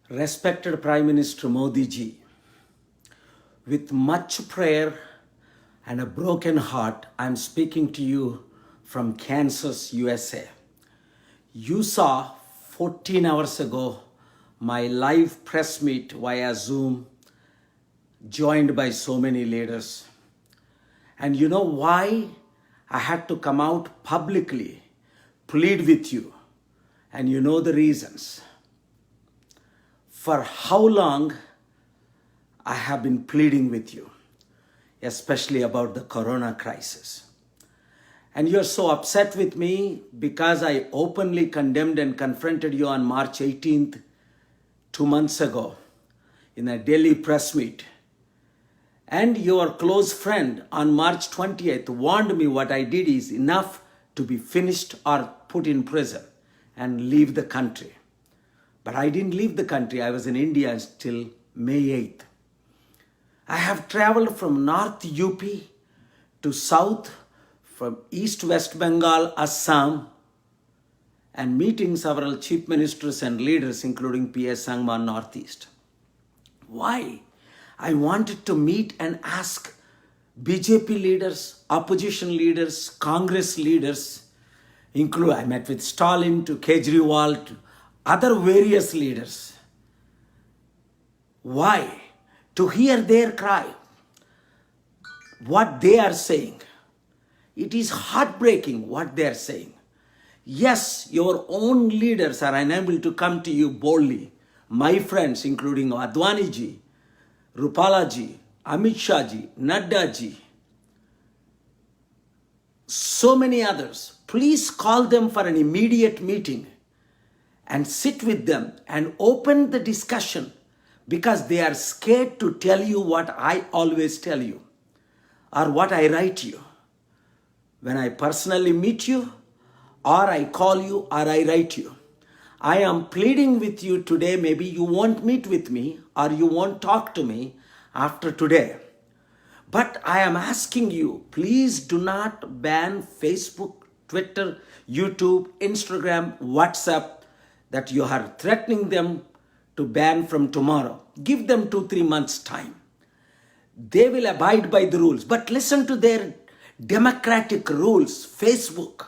Respected Prime Minister Modi ji, with much prayer and a broken heart, I'm speaking to you from Kansas, USA. You saw 14 hours ago my live press meet via Zoom, joined by so many leaders. And you know why I had to come out publicly, plead with you? And you know the reasons. For how long I have been pleading with you, especially about the corona crisis. And you're so upset with me because I openly condemned and confronted you on March 18th, 2 months ago, in a Delhi press meet. And your close friend on March 20th warned me what I did is enough to be finished or put in prison and leave the country. But I didn't leave the country. I was in India till May 8th. I have traveled from North UP to South, from East West Bengal, Assam, and meeting several chief ministers and leaders, including P.S. Sangma, Northeast. Why? I wanted to meet and ask BJP leaders, opposition leaders, Congress leaders, I met with Stalin to Kejriwal to other various leaders. Why? To hear their cry, what they are saying. It is heartbreaking what they are saying. Yes, your own leaders are unable to come to you boldly. My friends, including Advani ji, Rupala ji, Amit Shah ji, Nadda ji, so many others. Please call them for an immediate meeting and sit with them and open the discussion, because they are scared to tell you what I always tell you or what I write you. When I personally meet you, or I call you, or I write you, I am pleading with you today. Maybe you won't meet with me or you won't talk to me after today. But I am asking you, please do not ban Facebook, Twitter, YouTube, Instagram, WhatsApp, that you are threatening them to ban from tomorrow. Give them 2-3 months time. They will abide by the rules. But listen to their democratic rules. Facebook,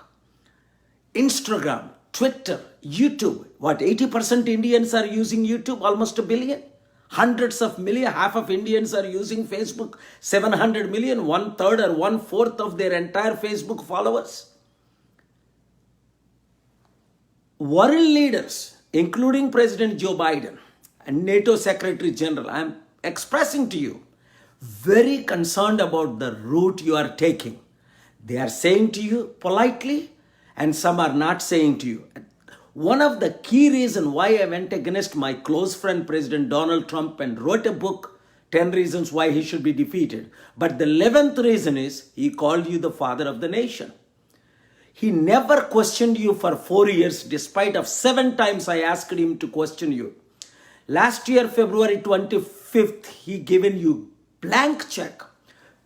Instagram, Twitter, YouTube. What, 80% Indians are using YouTube? Almost 1 billion? Hundreds of millions, half of Indians are using Facebook. 700 million, 1/3 or 1/4 of their entire Facebook followers. World leaders, including President Joe Biden and NATO Secretary General, I am expressing to you, very concerned about the route you are taking. They are saying to you politely, and some are not saying to you. One of the key reasons why I went against my close friend President Donald Trump and wrote a book, 10 Reasons Why He Should Be Defeated. But the 11th reason is he called you the father of the nation. He never questioned you for 4 years, despite of 7 times I asked him to question you. Last year, February 25th, he given you blank check,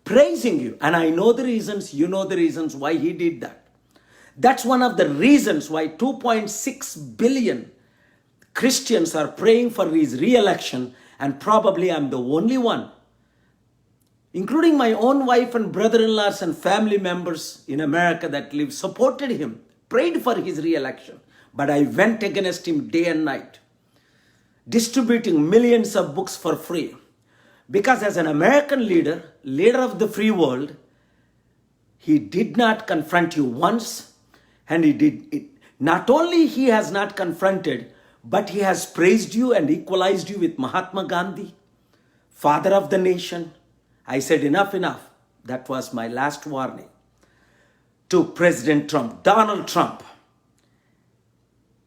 praising you. And I know the reasons, you know the reasons why he did that. That's one of the reasons why 2.6 billion Christians are praying for his re-election, and probably I'm the only one, including my own wife and brother-in-laws and family members in America that live, supported him, prayed for his re-election. But I went against him day and night, distributing millions of books for free. Because as an American leader, leader of the free world, he did not confront you once, and he did it. Not only he has not confronted, but he has praised you and equalized you with Mahatma Gandhi, father of the nation. I said, enough, enough. That was my last warning to President Trump, Donald Trump.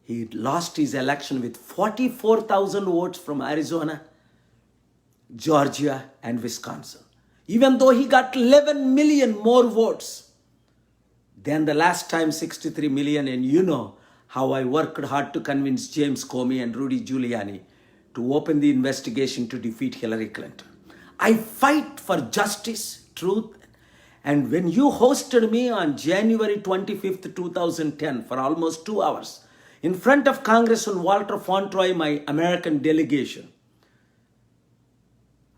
He lost his election with 44,000 votes from Arizona, Georgia, and Wisconsin. Even though he got 11 million more votes than the last time, 63 million. And you know how I worked hard to convince James Comey and Rudy Giuliani to open the investigation to defeat Hillary Clinton. I fight for justice, truth. And when you hosted me on January 25th, 2010 for almost 2 hours in front of Congressman Walter Fauntroy, my American delegation,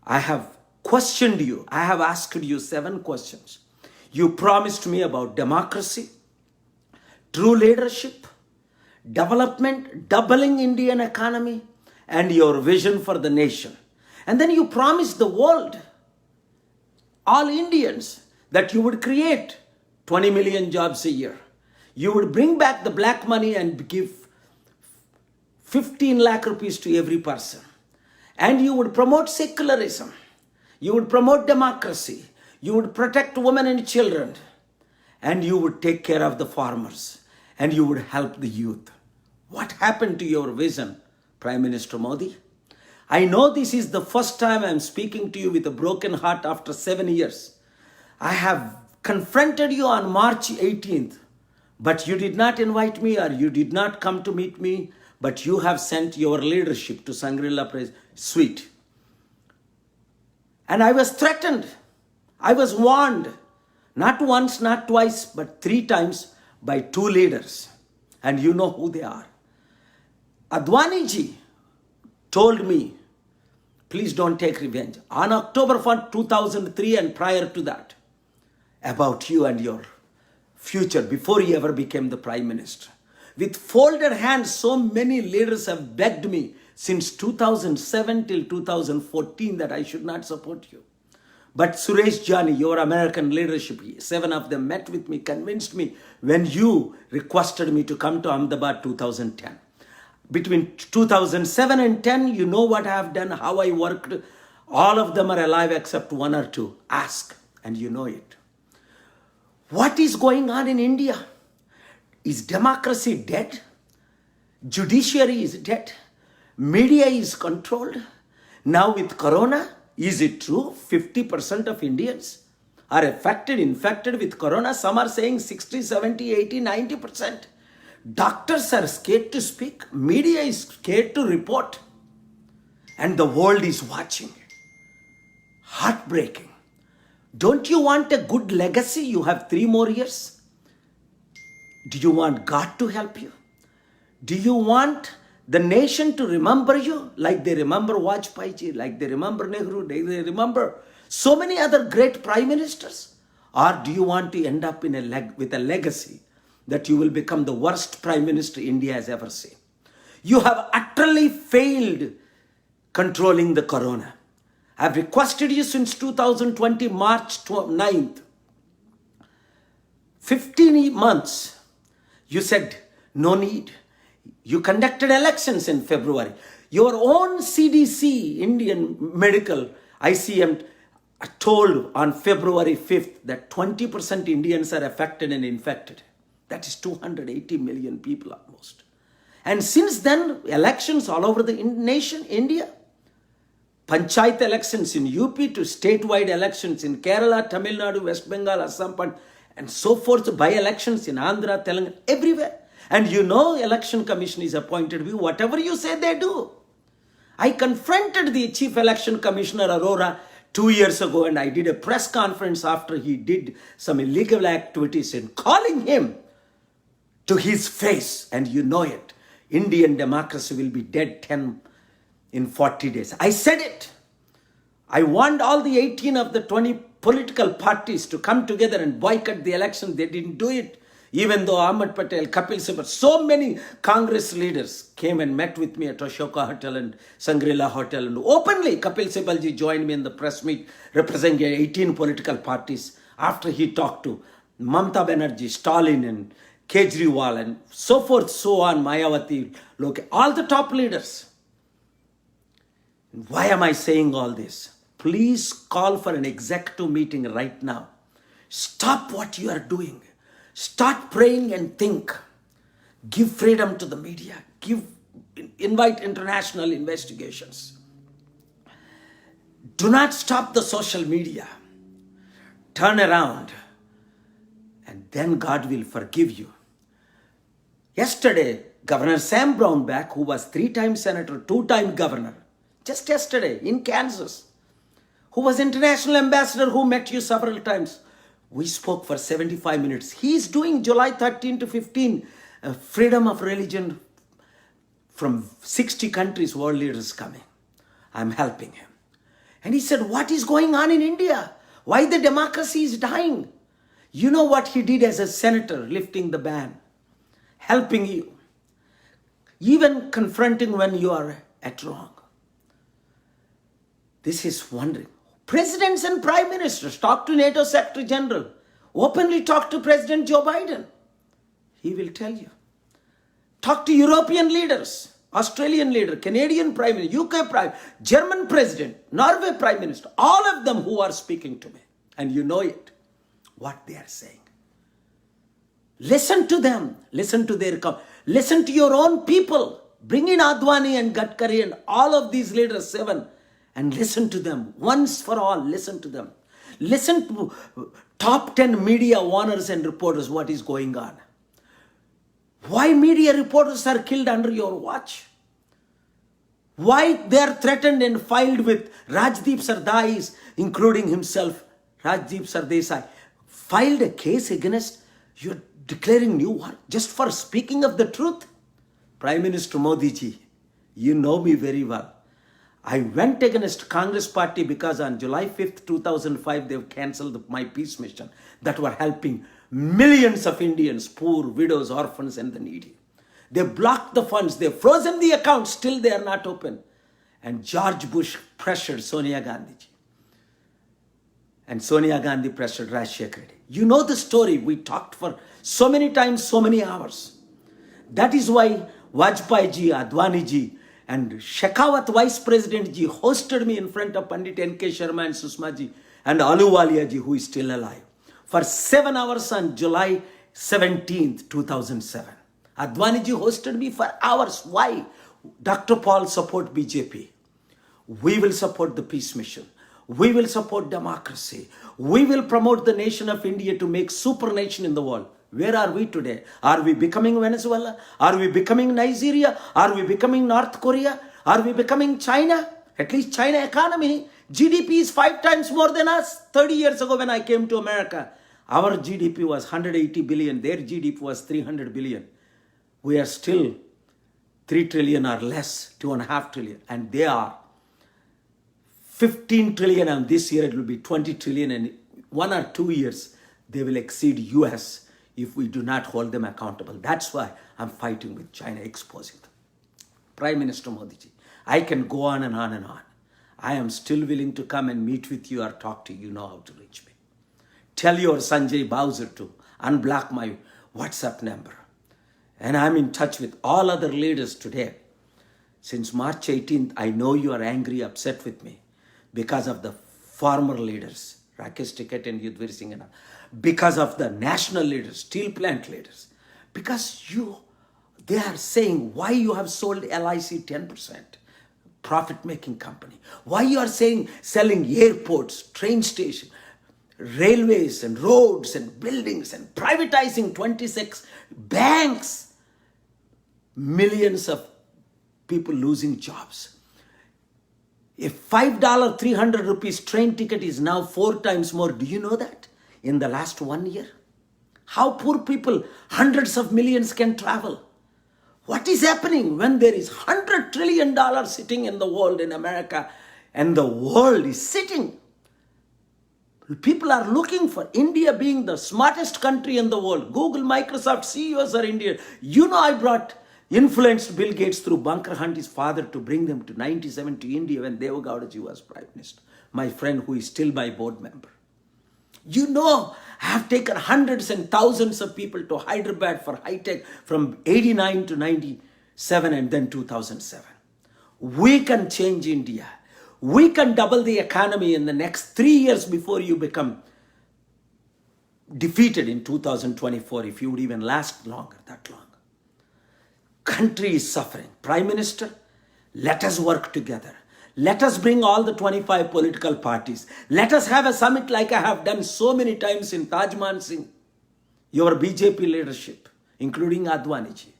I have questioned you. I have asked you 7 questions. You promised me about democracy, true leadership, development, doubling Indian economy, and your vision for the nation. And then you promised the world, all Indians, that you would create 20 million jobs a year. You would bring back the black money and give 15 lakh rupees to every person. And you would promote secularism. You would promote democracy. You would protect women and children. And you would take care of the farmers. And you would help the youth. What happened to your vision, Prime Minister Modi? I know this is the first time I'm speaking to you with a broken heart after 7 years. I have confronted you on March 18th, but you did not invite me or you did not come to meet me, but you have sent your leadership to Shangri-La Suite. And I was threatened. I was warned, not once, not twice, but 3 times by 2 leaders. And you know who they are. Advani ji told me, please don't take revenge. On October 1, 2003 and prior to that, about you and your future before he ever became the Prime Minister. With folded hands, so many leaders have begged me since 2007 till 2014 that I should not support you. But Suresh Jani, your American leadership, 7 of them met with me, convinced me when you requested me to come to Ahmedabad 2010. Between 2007 and 10, you know what I have done, how I worked. All of them are alive except 1 or 2. Ask, and you know it. What is going on in India? Is democracy dead? Judiciary is dead. Media is controlled. Now with Corona, is it true 50% of Indians are infected with Corona? Some are saying 60, 70, 80, 90%. Doctors are scared to speak. Media is scared to report. And the world is watching. Heartbreaking. Don't you want a good legacy? You have 3 more years. Do you want God to help you? Do you want the nation to remember you like they remember Vajpayee ji, like they remember Nehru, they remember so many other great prime ministers? Or do you want to end up with a legacy that you will become the worst prime minister India has ever seen? You have utterly failed controlling the Corona. I've requested you since 2020, March 9th. 15 months. You said, no need. You conducted elections in February. Your own CDC, Indian Medical, ICM, told on February 5th that 20% Indians are affected and infected. That is 280 million people almost. And since then, elections all over the nation, India. Panchayat elections in UP to statewide elections in Kerala, Tamil Nadu, West Bengal, Assam, and so forth, by-elections in Andhra, Telangana, everywhere. And you know election commission is appointed. Whatever you say, they do. I confronted the chief election commissioner, Arora, 2 years ago, and I did a press conference after he did some illegal activities and calling him to his face. And you know it. Indian democracy will be dead in 40 days. I said it. I warned all the 18 of the 20 political parties to come together and boycott the election. They didn't do it. Even though Ahmed Patel, Kapil Sibal, so many Congress leaders came and met with me at Ashoka Hotel and Shangri-La Hotel. And openly, Kapil Sibal ji joined me in the press meet representing 18 political parties after he talked to Mamta Banerjee, Stalin and Kejriwal and so forth, so on, Mayawati, Loke, all the top leaders. Why am I saying all this? Please call for an executive meeting right now. Stop what you are doing. Start praying and think. Give freedom to the media. Invite international investigations. Do not stop the social media. Turn around. And then God will forgive you. Yesterday, Governor Sam Brownback, who was 3-time senator, 2-time governor, just yesterday in Kansas, who was international ambassador, who met you several times, we spoke for 75 minutes. He is doing July 13 to 15, freedom of religion from 60 countries, world leaders coming. I'm helping him. And he said, what is going on in India? Why the democracy is dying? You know what he did as a senator, lifting the ban, helping you, even confronting when you are at wrong. This is wondering. Presidents and prime ministers talk to NATO Secretary General, openly talk to President Joe Biden. He will tell you. Talk to European leaders, Australian leader, Canadian Prime Minister, UK Prime, German President, Norway Prime Minister, all of them who are speaking to me. And you know it, what they are saying. Listen to them. Listen to their listen to your own people. Bring in Advani and Gadkari and all of these leaders, 7, and listen to them. Once for all, listen to them. Listen to top 10 media owners and reporters, what is going on. Why media reporters are killed under your watch? Why they are threatened and filed with Rajdeep Sardais, including himself, Rajdeep Sardesai, filed a case against, you're declaring new war just for speaking of the truth? Prime Minister Modi ji, you know me very well. I went against Congress party because on July 5th, 2005, they've cancelled my peace mission that were helping millions of Indians, poor, widows, orphans, and the needy. They blocked the funds. They've frozen the accounts. Still, they are not open. And George Bush pressured Sonia Gandhi. And Sonia Gandhi pressured Rajshekar Reddy. You know the story. We talked for so many times, so many hours. That is why Vajpayee ji, Advani ji, and Shekhawat Vice President ji hosted me in front of Pandit N.K. Sharma and Susma ji and Ahluwalia ji, who is still alive, for 7 hours on July 17th, 2007. Advani ji hosted me for hours. Why? Dr. Paul support BJP. We will support the peace mission. We will support democracy. We will promote the nation of India to make super nation in the world. Where are we today? Are we becoming Venezuela? Are we becoming Nigeria? Are we becoming North Korea? Are we becoming China? At least China economy, GDP is 5 times more than us. 30 years ago when I came to America, our GDP was 180 billion. Their GDP was 300 billion. We are still 3 trillion or less, 2.5 trillion. And they are 15 trillion, and this year it will be 20 trillion, and 1 or 2 years they will exceed US if we do not hold them accountable. That's why I'm fighting with China, exposing them. Prime Minister Modi ji, I can go on and on and on. I am still willing to come and meet with you or talk to you. You know how to reach me. Tell your Sanjay Bowser to unblock my WhatsApp number. And I'm in touch with all other leaders today. Since March 18th, I know you are angry, upset with me because of the former leaders, Rakesh Tikait and Yudhvir Singh, and all. Because of the national leaders, steel plant leaders. Because they are saying why you have sold LIC 10%, profit-making company. Why you are selling airports, train stations, railways and roads and buildings and privatizing 26 banks. Millions of people losing jobs. A $5, 300 rupees train ticket is now 4 times more. Do you know that? In the last 1 year? How poor people, hundreds of millions can travel. What is happening when there is $100 trillion sitting in the world in America and the world is sitting? People are looking for India being the smartest country in the world. Google, Microsoft, CEOs are Indian. You know, I influenced Bill Gates through Bunker Hunt, his father, to bring them to 97 to India when Deva Gowdaji was Prime Minister. My friend who is still my board member. You know, I have taken hundreds and thousands of people to Hyderabad for high tech from 89 to 97 and then 2007. We can change India. We can double the economy in the next 3 years before you become defeated in 2024, if you would even last longer, that long. Country is suffering. Prime Minister, let us work together. Let us bring all the 25 political parties. Let us have a summit like I have done so many times in Tajman Singh, your BJP leadership, including Advani ji.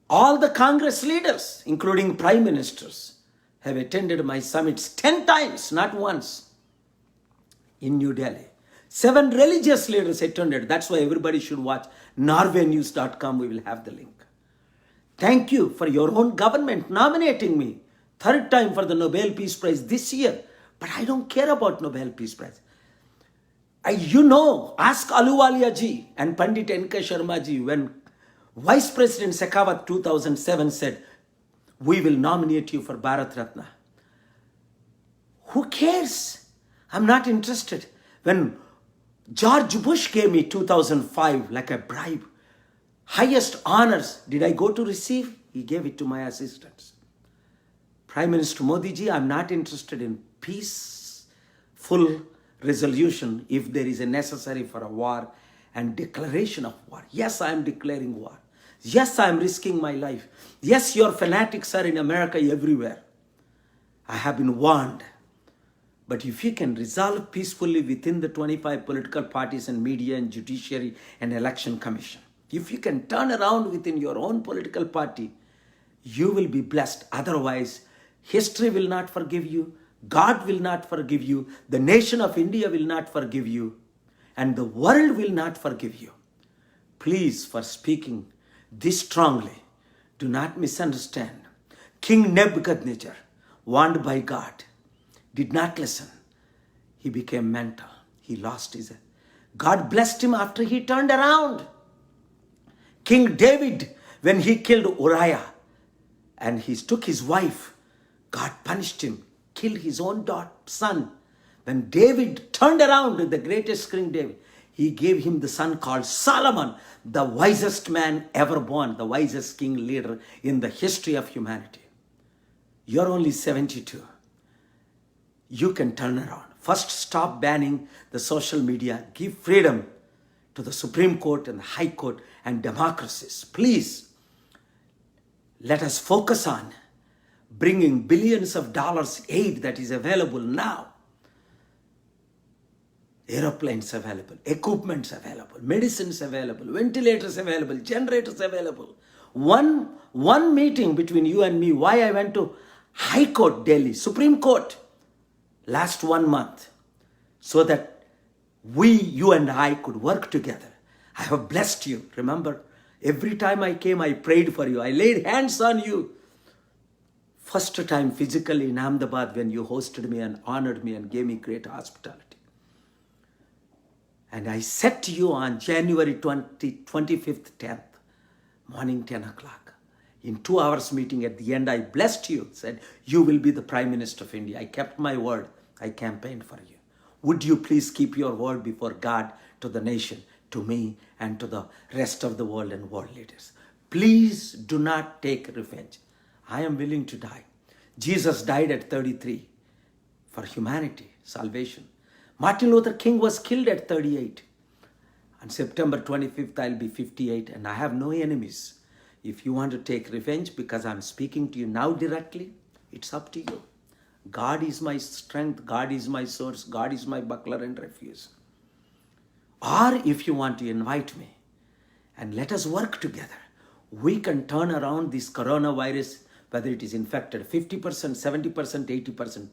All the Congress leaders, including prime ministers, have attended my summits 10 times, not once, in New Delhi. 7 religious leaders attended. That's why everybody should watch norwaynews.com. We will have the link. Thank you for your own government nominating me. Third time for the Nobel Peace Prize this year. But I don't care about Nobel Peace Prize. Ask Ahluwalia ji and Pandit N.K. Sharma ji when Vice President Shekhawat 2007 said, we will nominate you for Bharat Ratna. Who cares? I'm not interested. When George Bush gave me 2005 like a bribe, highest honors, did I go to receive? He gave it to my assistants. Prime Minister Modi ji, I'm not interested in peaceful resolution if there is a necessary for a war and declaration of war. Yes, I am declaring war. Yes, I am risking my life. Yes, your fanatics are in America everywhere. I have been warned. But if you can resolve peacefully within the 25 political parties and media and judiciary and election commission, if you can turn around within your own political party, you will be blessed. Otherwise, history will not forgive you. God will not forgive you. The nation of India will not forgive you. And the world will not forgive you. Please, for speaking this strongly, do not misunderstand. King Nebuchadnezzar, warned by God, did not listen. He became mental. He lost his head. God blessed him after he turned around. King David, when he killed Uriah and he took his wife, God punished him, killed his own son. When David turned around, the greatest King David, he gave him the son called Solomon, the wisest man ever born, the wisest king leader in the history of humanity. You're only 72. You can turn around. First, stop banning the social media. Give freedom to the Supreme Court and the High Court and democracies. Please, let us focus on bringing billions of dollars aid that is available now. Aeroplanes available, equipments available, medicines available, ventilators available, generators available. One meeting between you and me, why I went to High Court, Delhi, Supreme Court, last 1 month, so that you and I could work together. I have blessed you. Remember, every time I came, I prayed for you. I laid hands on you. First time physically in Ahmedabad when you hosted me and honored me and gave me great hospitality. And I said to you on January 25th, 10th, morning 10 o'clock, in 2 hours meeting at the end, I blessed you, said, you will be the Prime Minister of India. I kept my word. I campaigned for you. Would you please keep your word before God, to the nation, to me, and to the rest of the world and world leaders? Please do not take revenge. I am willing to die. Jesus died at 33 for humanity, salvation. Martin Luther King was killed at 38. On September 25th, I'll be 58, and I have no enemies. If you want to take revenge because I'm speaking to you now directly, it's up to you. God is my strength. God is my source. God is my buckler and refuge. Or if you want to invite me and let us work together, we can turn around this coronavirus, whether it is infected 50%, 70%, 80%.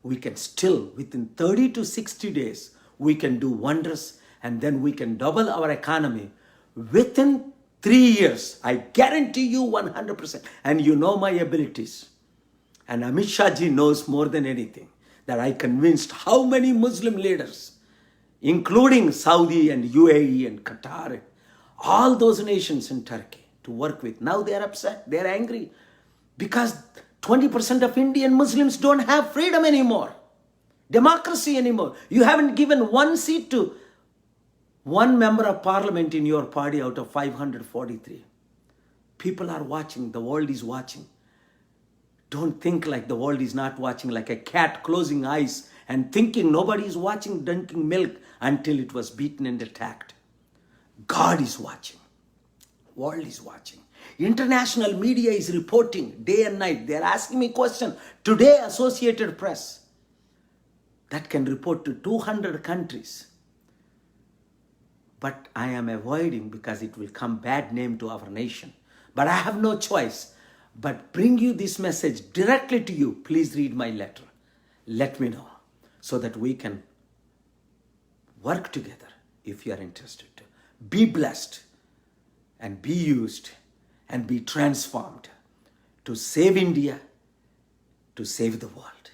We can still, within 30 to 60 days, we can do wonders, and then we can double our economy within 3 years. I guarantee you 100%. And you know my abilities. And Amit Shah ji knows more than anything that I convinced how many Muslim leaders, including Saudi and UAE and Qatar, all those nations in Turkey, to work with. Now they are upset. They are angry because 20% of Indian Muslims don't have freedom anymore, democracy anymore. You haven't given one seat to one member of parliament in your party out of 543. People are watching. The world is watching. Don't think like the world is not watching, like a cat closing eyes and thinking nobody is watching, drinking milk until it was beaten and attacked. God is watching. World is watching. International media is reporting day and night. They are asking me questions. Today, Associated Press, that can report to 200 countries. But I am avoiding because it will come bad name to our nation. But I have no choice but bring you this message directly to you. Please read my letter. Let me know so that we can work together if you are interested to. Be blessed and be used and be transformed to save India, to save the world.